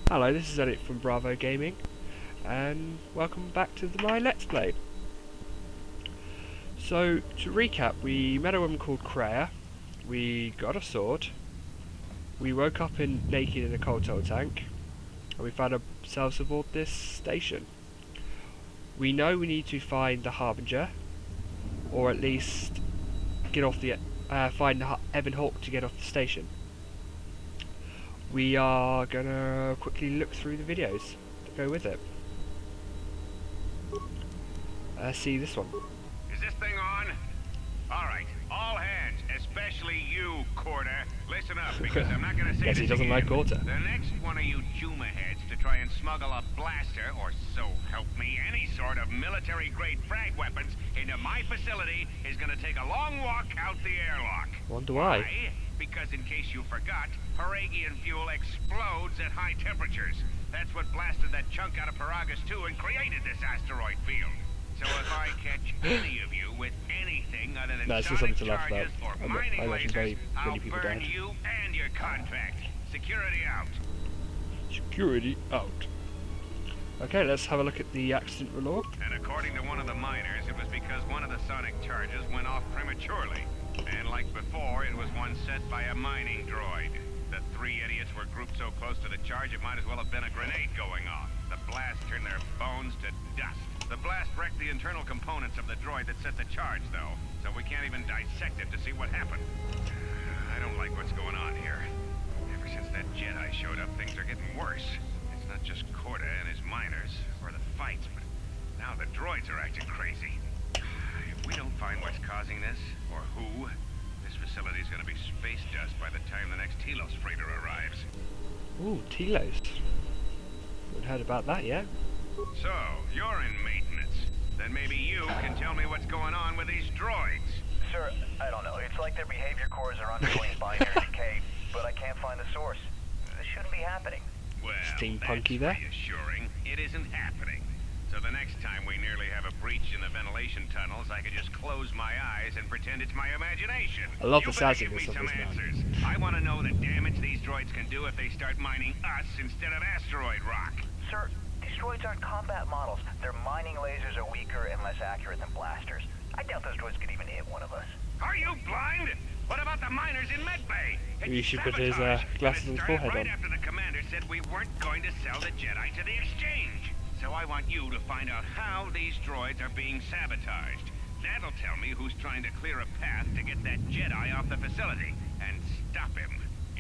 Hello, this is Edit from Bravo Gaming, and welcome back to my Let's Play. So, to recap, we met a woman called Kreia, we got a sword, we woke up naked in a KOTOR tank, and we found ourselves aboard this station. We know we need to find the Harbinger, or at least get off the find Evan Hawke to get off the station. We are gonna quickly look through the videos to go with it. See this one. Is this thing on? Alright, all hands, especially you, KOTOR. Listen up, because I'm not gonna say Guess he doesn't like KOTOR. The next one of you Juma heads to try and smuggle a blaster, or so help me, any sort of military-grade frag weapons into my facility is gonna take a long walk out the airlock. Wonder why? Because in case you forgot, Paragian fuel explodes at high temperatures. That's what blasted that chunk out of Paragus 2 and created this asteroid field. So if I catch any of you with anything other than sonic charges or mining lasers, I'll burn you and your contract. Security out. Security out. Okay, let's have a look at the accident log. And according to one of the miners, it was because one of the sonic charges went off prematurely. And like before, it was one set by a mining droid. The three idiots were grouped so close to the charge it might as well have been a grenade going off. The blast turned their bones to dust. The blast wrecked the internal components of the droid that set the charge, though, so we can't even dissect it to see what happened. I don't like what's going on here. Ever since that Jedi showed up, things are getting worse. It's not just KOTOR and his miners, or the fights, but now the droids are acting crazy. If we don't find what's causing this, or who, this facility's gonna be space dust by the time the next Telos freighter arrives. Ooh, Telos. Haven't heard about that yet. So, you're in maintenance. Then maybe you can tell me what's going on with these droids. Sir, I don't know. It's like their behavior cores are undergoing binary decay, but I can't find the source. This shouldn't be happening. Well, Steampunky that's there. reassuring. It isn't happening. So the next time we nearly have a breach in the ventilation tunnels, I could just close my eyes and pretend it's my imagination. I love the You better sassiness give me of some this man. answers. I want to know the damage these droids can do if they start mining us instead of asteroid rock. Sir, these droids aren't combat models. Their mining lasers are weaker and less accurate than blasters. I doubt those droids could even hit one of us. Are you blind? What about the miners in medbay? Maybe you should put his Sabotage, glasses and on it his started forehead right on. after the commander said we weren't going to sell the Jedi to the exchange. So I want you to find out how these droids are being sabotaged. That'll tell me who's trying to clear a path to get that Jedi off the facility and stop him.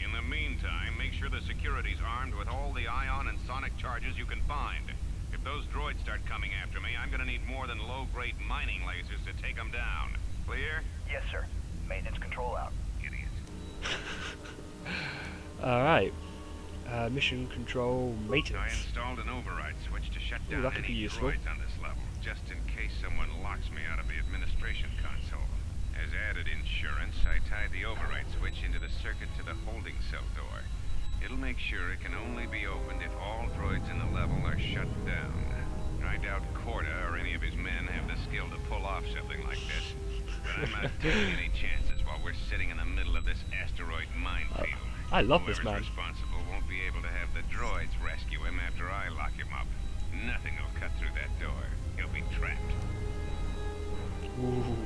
In the meantime, make sure the security's armed with all the ion and sonic charges you can find. If those droids start coming after me, I'm gonna need more than low-grade mining lasers to take them down. Clear? Yes, sir. Maintenance control out. Idiot. Alright. Mission control I maintenance. installed an override switch to shut Ooh, down that could be any useful. droids on this level, just in case someone locks me out of the administration console. As added insurance, I tied the override switch into the circuit to the holding cell door. It'll make sure it can only be opened if all droids in the level are shut down. I doubt KOTOR or any of his men have the skill to pull off something like this. But I'm not taking any chances while we're sitting in the middle of this asteroid minefield. I love this man. Whoever's responsible won't be able to have the droids rescue him after I lock him up. Nothing will cut through that door. He'll be trapped. Ooh.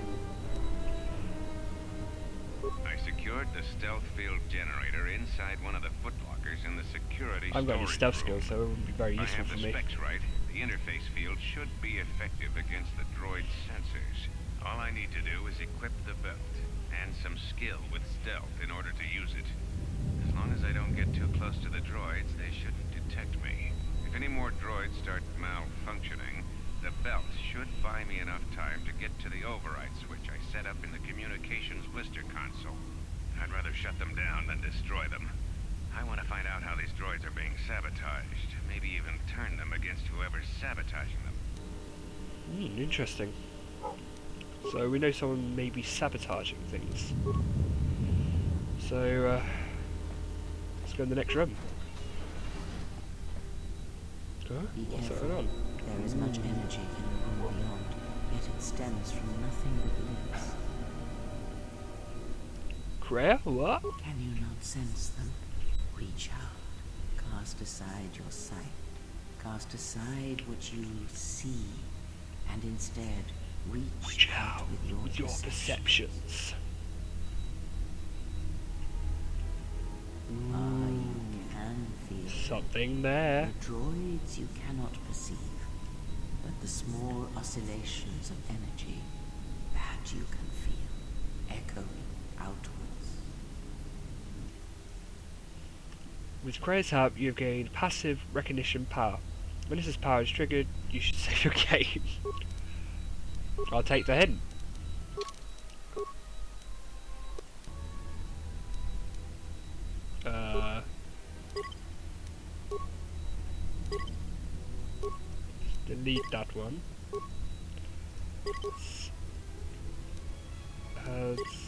I secured the stealth field generator inside one of the footlockers in the security I've got any stealth room. skills, so it wouldn't be very I useful have for the me. specs right. The interface field should be effective against the droid's sensors. All I need to do is equip the belt and some skill with stealth in order to use it. As long as I don't get too close to the droids, they shouldn't detect me. If any more droids start malfunctioning, the belt should buy me enough time to get to the override switch I set up in the communications blister console. I'd rather shut them down than destroy them. I want to find out how these droids are being sabotaged, maybe even turn them against whoever's sabotaging them. Interesting. So we know someone may be sabotaging things. So let's go in the next room. Huh? Be What's careful. going on? There is much energy in the room beyond, yet it stems from nothing but lives. Kreia? What? Can you not sense them? Reach out, cast cast aside your sight. Cast aside what you see, and instead reach out with your perceptions. You can feel Something there. the droids you cannot perceive, but the small oscillations of energy that you can feel echoing outwards. With Krea's help, you have gained passive recognition power. When this power is triggered, you should save your game. I'll take the hint. Delete that one.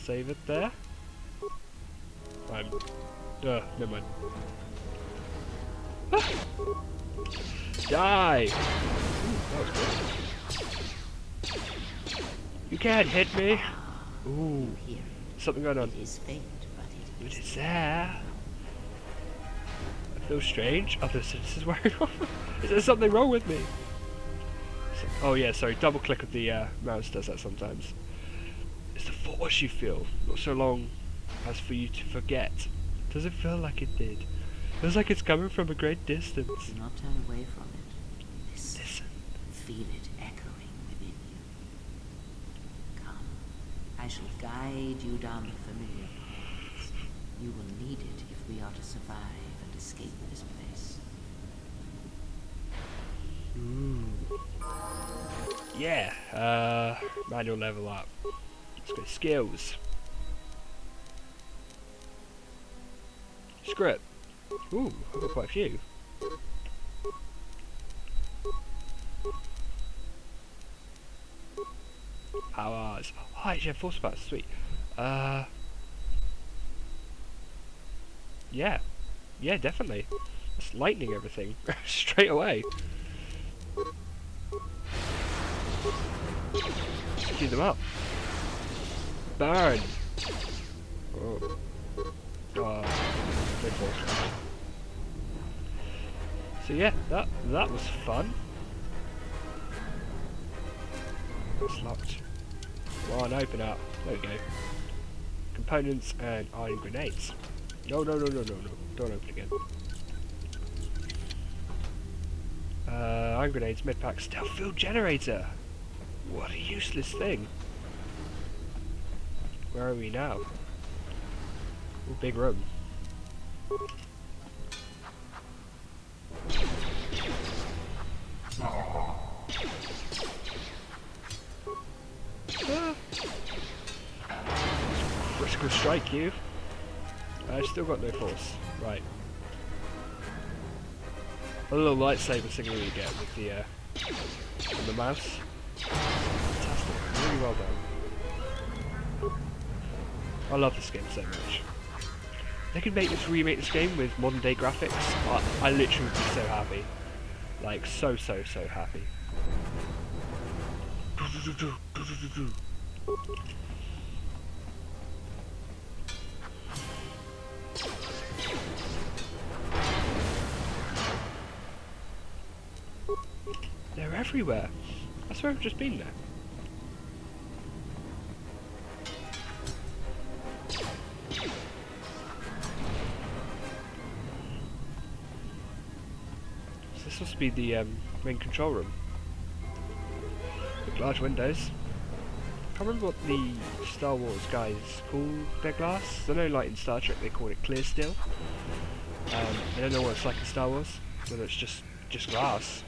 Save it there. Never mind. Ah! Die! Ooh, that was good. You can't hit me! Ooh, Here, something going on. it is faint, but it It is is there. I feel strange. Other citizens wearing off. Is there something wrong with me? Oh yeah, sorry. Double click of the mouse does that sometimes. It's the force you feel. Not so long as for you to forget. Does it feel like it did? Feels like it's coming from a great distance. Do not turn away from it. Listen. Feel it echoing within you. Come, I shall guide you down the familiar paths. You will need it if we are to survive and escape this place. Ooh. Yeah, manual level up. Let's go skills. Script. Ooh, I've got quite a few. Powers. Oh, actually, I have force powers. Sweet. Yeah. Yeah, definitely. That's lightning everything. Straight away. Keep them up. Burn. Oh. No force. So yeah, that was fun. It's locked. Come on, open up. There we go. Components and iron grenades. No. Don't open again. Iron grenades, medpack, stealth field generator. What a useless thing. Where are we now? Ooh, big room. Critical strike you. I've still got no force. Right. A little lightsaber signal you get with the mouse. Fantastic. Really well done. I love this game so much. They could remake this game with modern day graphics. I literally would be so happy. Like so happy. They're everywhere. I swear I've just been there. So this must be the main control room. With large windows. I can't remember what the Star Wars guys call their glass. I know like in Star Trek they call it clear steel. I don't know what it's like in Star Wars. Whether it's just glass.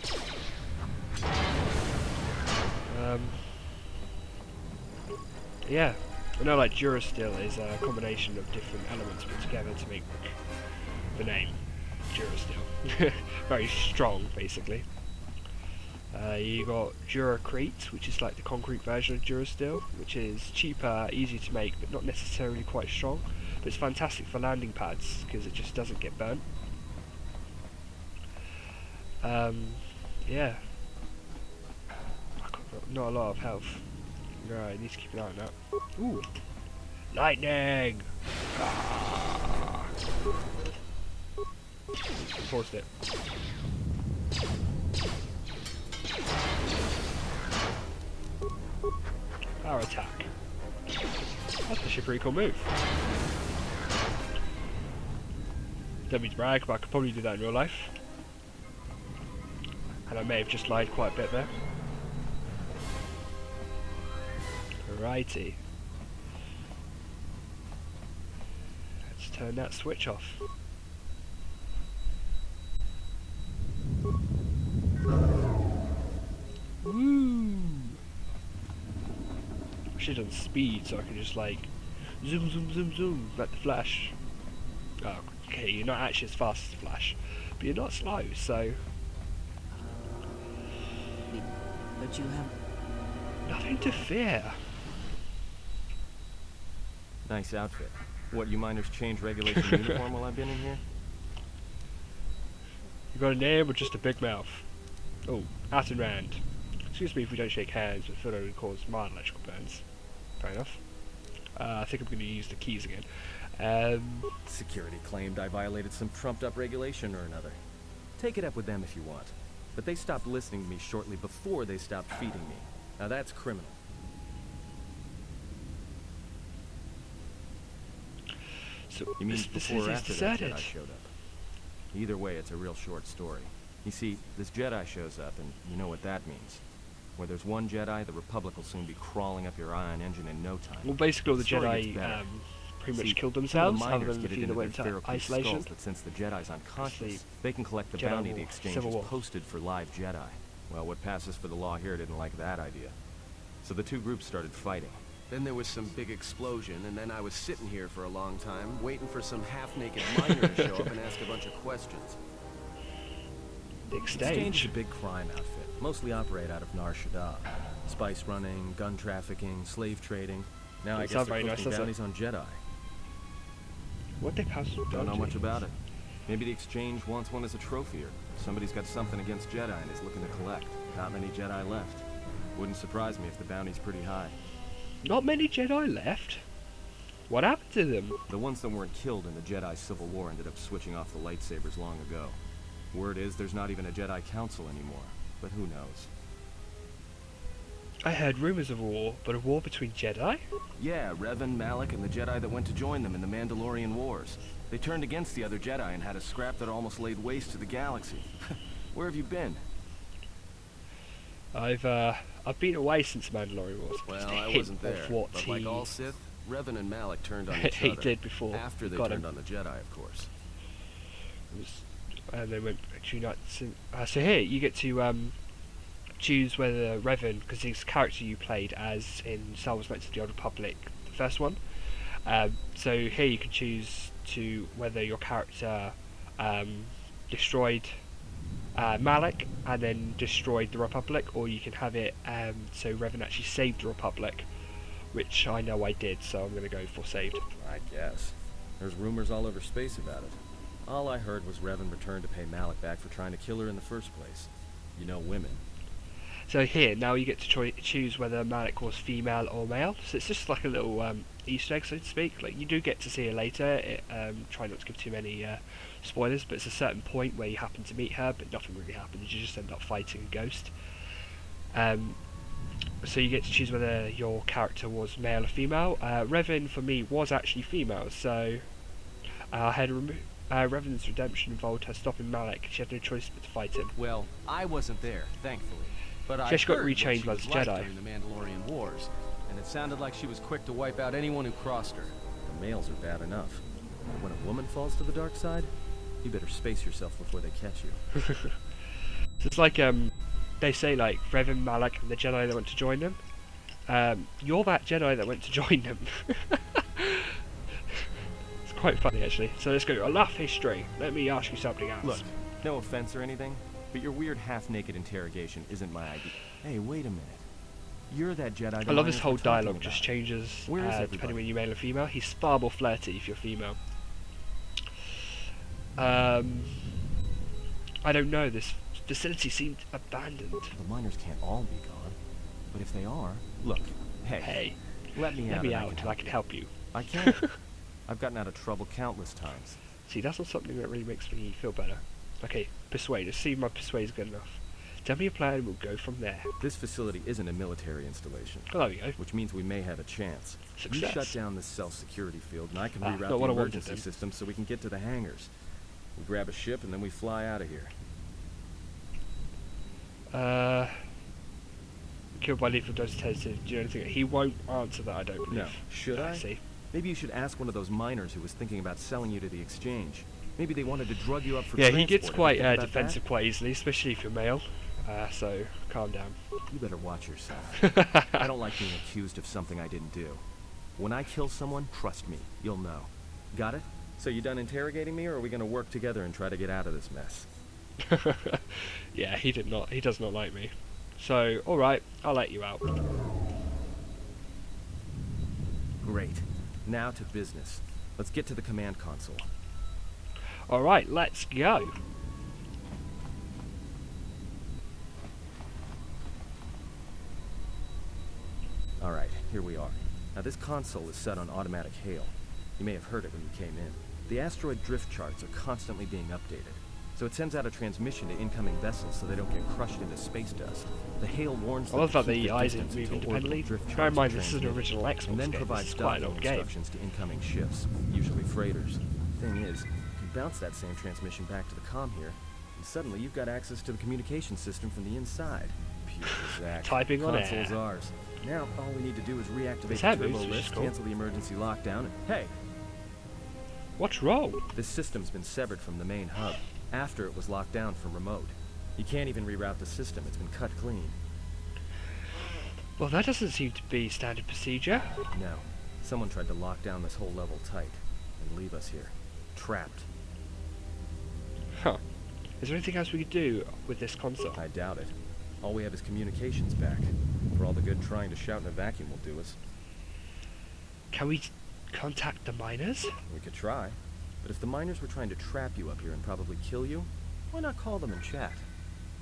Yeah, I know like Durasteel is a combination of different elements put together to make the name Durasteel. Very strong, basically. You got Duracrete, which is like the concrete version of Durasteel, which is cheaper, easy to make, but not necessarily quite strong. But it's fantastic for landing pads because it just doesn't get burnt. Yeah. Not a lot of health. Right, need to keep an eye on that. Ooh! Lightning! Ah. Paused it. Power attack. That's actually a pretty cool move. Don't mean to brag, but I could probably do that in real life. And I may have just lied quite a bit there. Righty. Let's turn that switch off. Woo! I should have done speed so I could just like zoom, zoom, zoom, zoom like the Flash. Oh, okay, you're not actually as fast as the Flash, but you're not slow, so But you have... nothing to fear. Nice outfit. What, you miners change regulation uniform while I've been in here? You got a name or just a big mouth? Oh, Atten Rand. Excuse me if we don't shake hands, but photo would cause mild electrical burns. Fair enough. I think I'm going to use the keys again. Security claimed I violated some trumped-up regulation or another. Take it up with them if you want. But they stopped listening to me shortly before they stopped feeding me. Now that's criminal. So You mean this before is or after that deserted. Jedi showed up? Either way, it's a real short story. You see, this Jedi shows up, and you know what that means. Where there's one Jedi, the Republic will soon be crawling up your ion engine in no time. Well, basically all the story gets Jedi better. pretty much See, killed some of themselves, the other miners than get the it few that into went their into ferocry isolation. skulls that since the Jedi's unconscious, they can collect the Jedi bounty War, the exchange Civil has War. posted for live Jedi. Well, what passes for the law here didn't like that idea. So the two groups started fighting. Then there was some big explosion, and then I was sitting here for a long time, waiting for some half-naked miner to show up and ask a bunch of questions. The Exchange is exchange. a big crime outfit, mostly operate out of Nar Shaddaa. Spice running, gun trafficking, slave trading. Now I Doesn't guess sound they're very nice, posting does it? bounties on Jedi. What they pass? Don't know much about it. Maybe the exchange wants one as a trophy, or somebody's got something against Jedi and is looking to collect. Not many Jedi left. Wouldn't surprise me if the bounty's pretty high. Not many Jedi left. What happened to them? The ones that weren't killed in the Jedi Civil War ended up switching off the lightsabers long ago. Word is there's not even a Jedi Council anymore, but who knows? I heard rumors of a war, but a war between Jedi? Yeah, Revan, Malak, and the Jedi that went to join them in the Mandalorian Wars. They turned against the other Jedi and had a scrap that almost laid waste to the galaxy. Where have you been? I've been away since Mandalorian Wars. Well, Just a I hint wasn't there, of what but like all Sith, Revan and Malak turned on each he other. did before. After they Got turned him. on the Jedi, of course. And they went to unite. So here you get to choose whether Revan, because his character you played as in Star Wars: Knights of the Old Republic, the first one. So here you can choose to whether your character destroyed Malak and then destroyed the Republic, or you can have it so Revan actually saved the Republic, which I know I did, so I'm going to go for saved. I guess. There's rumors all over space about it. All I heard was Revan returned to pay Malak back for trying to kill her in the first place. You know, women. So here, now you get to choose whether Malak was female or male. So it's just like a little Easter egg, so to speak. Like you do get to see her later. Try not to give too many spoilers, but it's a certain point where you happen to meet her, but nothing really happens. You just end up fighting a ghost. So you get to choose whether your character was male or female. Revan for me was actually female, so I had Revan's redemption involved her stopping Malak. She had no choice but to fight him. Well, I wasn't there, thankfully. But I She got heard what retrained she by was the like Jedi. during the Mandalorian Wars, and it sounded like she was quick to wipe out anyone who crossed her. The males are bad enough. But when a woman falls to the dark side, you better space yourself before they catch you. So it's like they say like Revan, Malak, and the Jedi that went to join them. You're that Jedi that went to join them. It's quite funny actually. So let's go. I love history. Let me ask you something else. Look, no offense or anything, but your weird half-naked interrogation isn't my idea. Hey, wait a minute. You're that Jedi. I the love his miners whole were talking dialogue just about. changes Where is depending everybody? when you're male or female. He's far more flirty if you're female. I don't know. This facility seemed abandoned. The miners can't all be gone. But if they are, look, hey, Hey, let me let out. me and out and I can help you. I can. I've gotten out of trouble countless times. See, that's not something that really makes me feel better. Okay, persuade. Let's see if my persuade is good enough. Tell me a plan and we'll go from there. This facility isn't a military installation, Oh, there we go. which means we may have a chance. Success. You shut down this self-security field, and I can Not reroute what the I wanted emergency then. system so we can get to the hangars. We grab a ship, and then we fly out of here. Killed by lethal dose tested. Do you know anything? He won't answer that, I don't believe. No. Should I? see. Maybe you should ask one of those miners who was thinking about selling you to the exchange. Maybe they wanted to drug you up for Yeah, transport. he gets Ever quite think about defensive quite easily, especially if you're male. So, calm down. that? You better watch yourself. I don't like being accused of something I didn't do. When I kill someone, trust me, you'll know. Got it? So you done interrogating me, or are we going to work together and try to get out of this mess? Yeah, he does not like me. So, alright, I'll let you out. Great. Now to business. Let's get to the command console. Alright, let's go. Alright, here we are. Now this console is set on automatic hail. You may have heard it when you came in. The asteroid drift charts are constantly being updated, so it sends out a transmission to incoming vessels so they don't get crushed into space dust. The hail warns I them love to that keep the their eyes distance move until independently. orbital drift Bear in charts mind, are this is an transmitted, original Xbox and then game. provides This is quite an docking old game. instructions to incoming ships, usually freighters. Thing is, you can bounce that same transmission back to the comm here, and suddenly you've got access to the communication system from the inside. Pure Zach. Typing on Console's air. ours. Now, all we need to do is reactivate His the head turbo moves, which is lift, cool. cancel the emergency lockdown, and hey, What's wrong? this system's been severed from the main hub, after it was locked down from remote. You can't even reroute the system, it's been cut clean. Well, that doesn't seem to be standard procedure. No, someone tried to lock down this whole level tight, and leave us here, trapped. Huh. Is there anything else we could do with this console? I doubt it. All we have is communications back. For all the good trying to shout in a vacuum will do us. Can we contact the miners? We could try, but if the miners were trying to trap you up here and probably kill you, why not call them and chat?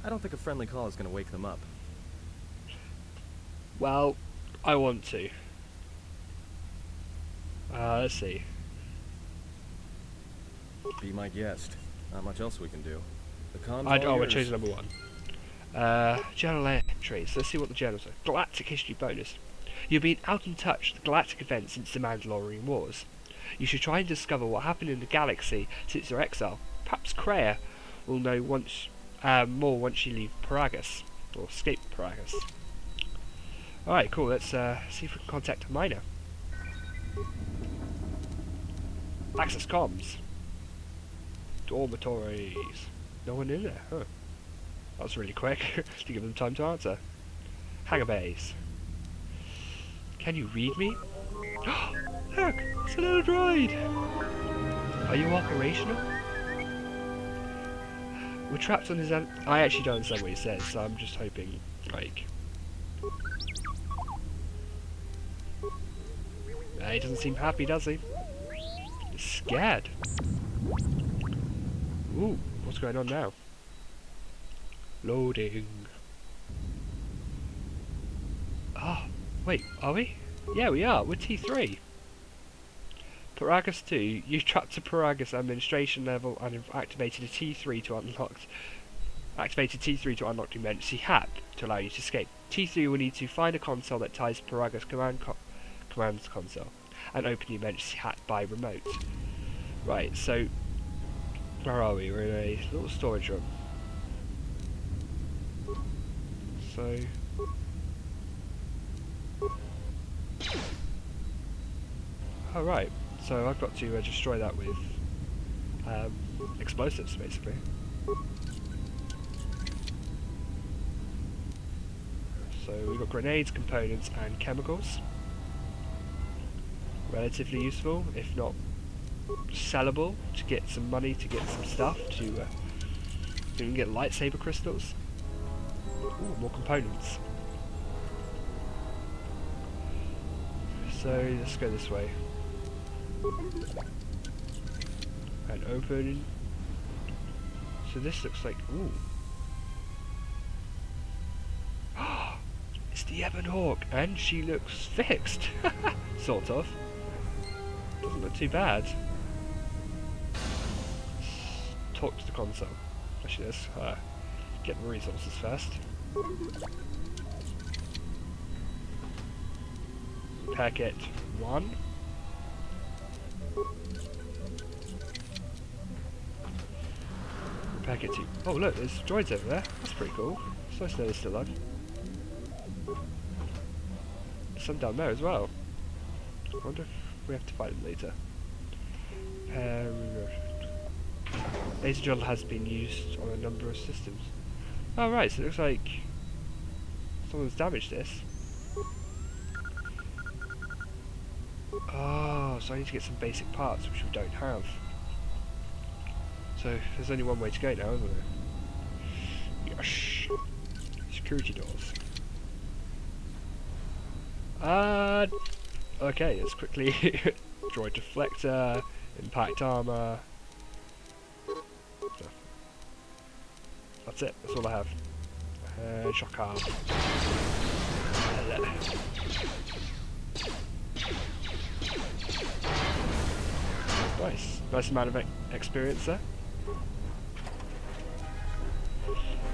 I don't think a friendly call is going to wake them up. Well, I want to. Let's see. Be my guest. Not much else we can do. The comms Oh, all we're yours. choosing number one. Journal entries. Let's see what the journals are. Galactic history bonus. You've been out in touch with the galactic events since the Mandalorian Wars. You should try and discover what happened in the galaxy since your exile. Perhaps Kreia will know more once you leave Paragus, or escape Paragus. Alright, cool. Let's see if we can contact a miner. Access comms. Dormitories. No one in there, huh? That was really quick to give them time to answer. Hangar bays. Can you read me? Look, it's a little droid. Are you operational? We're trapped on his I actually don't understand what he says, so I'm just hoping, like... He doesn't seem happy, does he? He's scared. Ooh, what's going on now? Loading. Ah, wait, are we? Yeah, we are. We're T3. Paragus 2, you trapped a Paragus administration level and have activated a T3 to unlock. Activated T3 to unlock the emergency hat to allow you to escape. T3 will need to find a console that ties Paragus command console and open the emergency hat by remote. Right, so where are we? We're in a little storage room. So oh right, so I've got to destroy that with explosives basically. So we've got grenades, components and chemicals. Relatively useful, if not sellable, to get some money, to get some stuff, to you can get lightsaber crystals. Ooh, more components. So let's go this way. And open. So this looks like, ooh. It's the Ebon Hawk, and she looks fixed. Sort of. Doesn't look too bad. talk to the console. Actually, let's get the resources first. Packet 1. Packet 2. Oh look, there's droids over there. That's pretty cool. It's nice to know they're still alive. There's some down there as well. I wonder if we have to fight them later. Laser drill has been used on a number of systems. Oh right, so it looks like someone's damaged this. Oh, so I need to get some basic parts which we don't have. So there's only one way to go now, isn't there? Yosh. Security doors. Okay, let's quickly droid deflector, impact armor. That's it, that's all I have. Shock arm. Nice amount of experience there.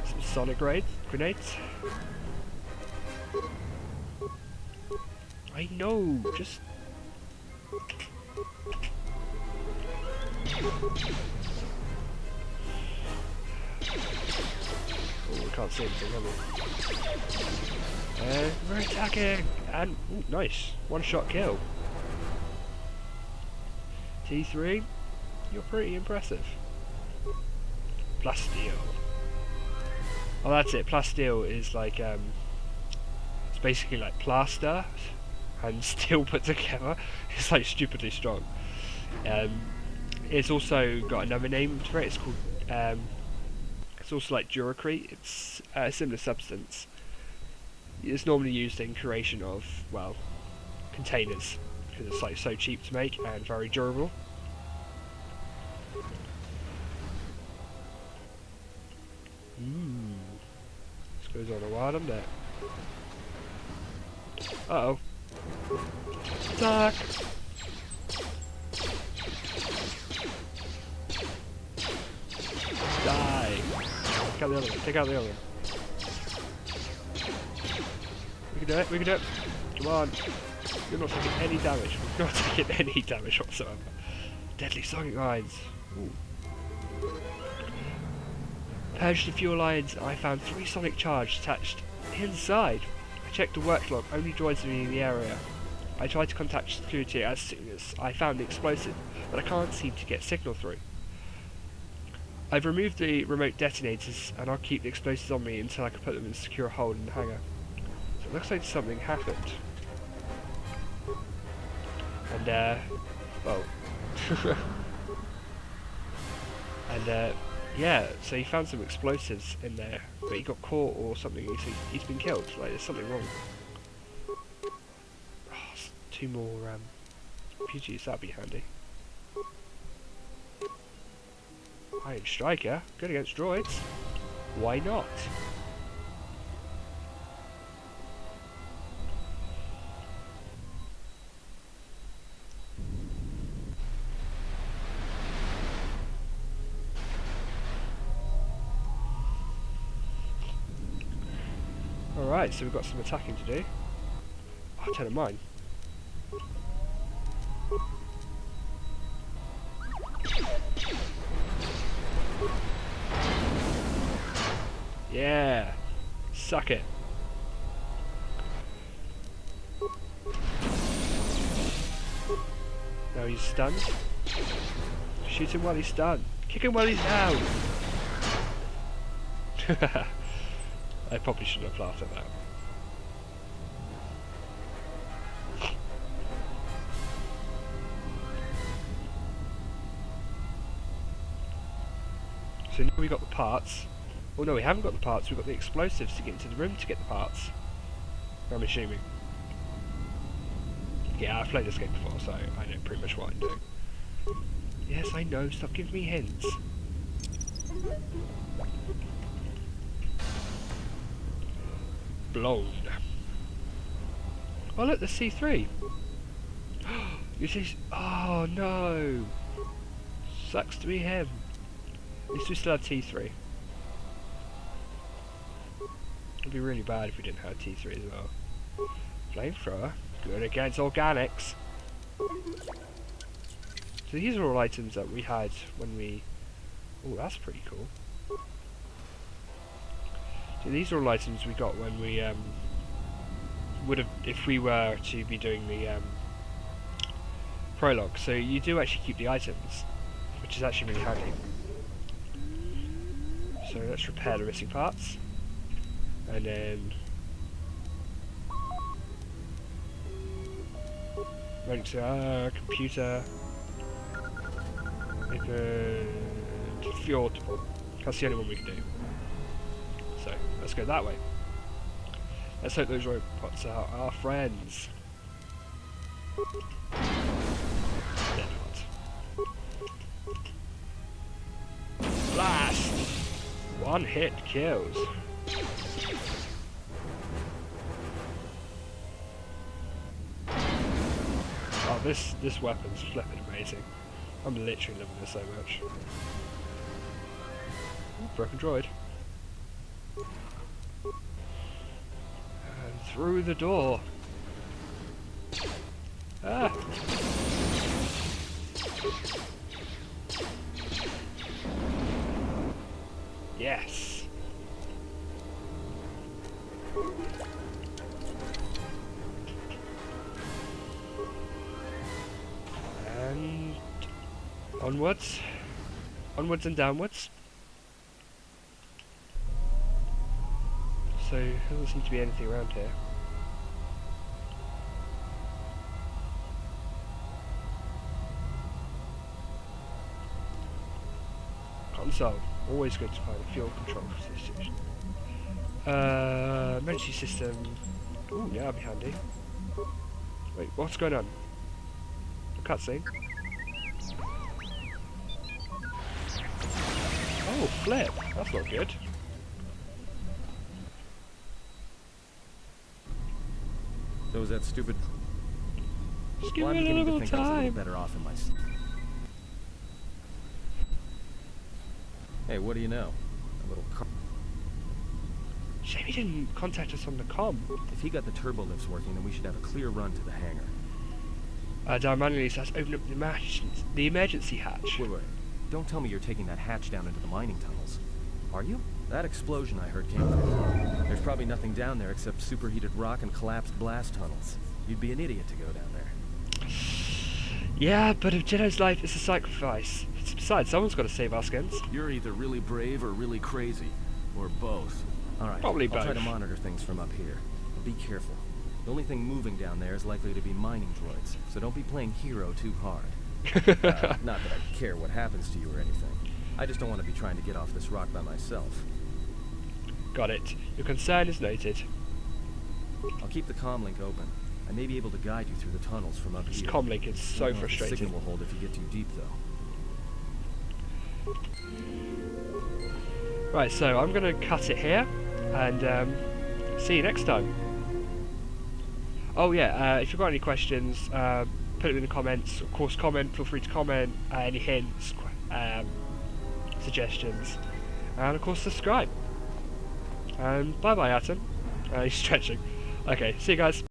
Some sonic grenades. I know, just... Oh, we can't see anything, have we? We're attacking! And, ooh, nice. One shot kill. T3, you're pretty impressive. Plasteel. Oh, that's it. Plasteel is like, it's basically like plaster and steel put together. It's like stupidly strong. It's also got another name for it. It's called, it's also like Duracrete. It's a similar substance. It's normally used in creation of, well, containers, because it's like so cheap to make and very durable. This goes on a while, doesn't it? Uh-oh. Attack! Die! Take out the other one, take out the other one. We can do it, we can do it! Come on! You're not taking any damage, we're not taking any damage whatsoever. Deadly sonic lines! Ooh. Purged the fuel lines, I found 3 sonic charges attached inside. I checked the work log, only droids are in the area. I tried to contact security as soon as I found the explosive, but I can't seem to get signal through. I've removed the remote detonators, and I'll keep the explosives on me until I can put them in a secure hold in the hangar. So it looks like something happened. And, well... and, yeah, so he found some explosives in there, but he got caught or something. He's been killed. Like, there's something wrong. Oh, 2 more PGs, that'd be handy. Iron Striker, good against droids. Why not? Alright, so we've got some attacking to do. Oh, 10 of mine. Yeah! Suck it! Now he's stunned. Shoot him while he's stunned. Kick him while he's down! I probably shouldn't have laughed at that. So now we got the parts. Oh no, we haven't got the parts, we've got the explosives to get into the room to get the parts. I'm assuming. Yeah, I've played this game before, so I know pretty much what I'm doing. Yes, I know, stop giving me hints. Blown. Oh look, the C3. You see? Oh no. Sucks to be him. At least we still have T3. It'd be really bad if we didn't have T3 as well. Flamethrower, good against organics. So these are all items that we had when we... Oh, that's pretty cool. So these are all items we got when we would have, if we were to be doing the prologue. So you do actually keep the items, which is actually really handy. So let's repair the missing parts, and then running to our computer. Open fuel depot. That's the only one we can do. So let's go that way. Let's hope those robots are our friends. They're not. Blast! One hit kills. Oh, this weapon's flipping amazing. I'm literally loving this so much. Ooh, broken droid. And through the door. Ah! Yes! And onwards. Onwards and downwards. So, there doesn't seem to be anything around here. Console. Always good to find a fuel control station. Emergency system. Ooh, yeah, that'd be handy. Wait, what's going on? A cutscene. Oh, flip. That's not good. So was that stupid... Just give Well, I'm me a beginning to little think I was a little time. better off in my... Hey, what do you know? A little car... Shame he didn't contact us on the comm. If he got the turbo lifts working, then we should have a clear run to the hangar. Down manually, so let's open up the emergency hatch. Wait. Don't tell me you're taking that hatch down into the mining tunnels. Are you? That explosion I heard came from... There's probably nothing down there except superheated rock and collapsed blast tunnels. You'd be an idiot to go down there. Yeah, but if Jedi's life is a sacrifice. Besides, someone's got to save our skins. You're either really brave or really crazy. Or both. Alright, Probably I'll try both. to monitor things from up here. But be careful. The only thing moving down there is likely to be mining droids, so don't be playing hero too hard. Not that I care what happens to you or anything. I just don't want to be trying to get off this rock by myself. Got it. Your concern is noted. I'll keep the comm link open. I may be able to guide you through the tunnels from up This here. comlink is I so don't know if the frustrating. signal will hold if you get too deep, though. Right, so I'm going to cut it here, and see you next time. Oh yeah, if you've got any questions, put them in the comments. Of course, feel free to comment, any hints, suggestions, and of course subscribe. And bye bye, Atom. He's stretching. Okay, see you guys.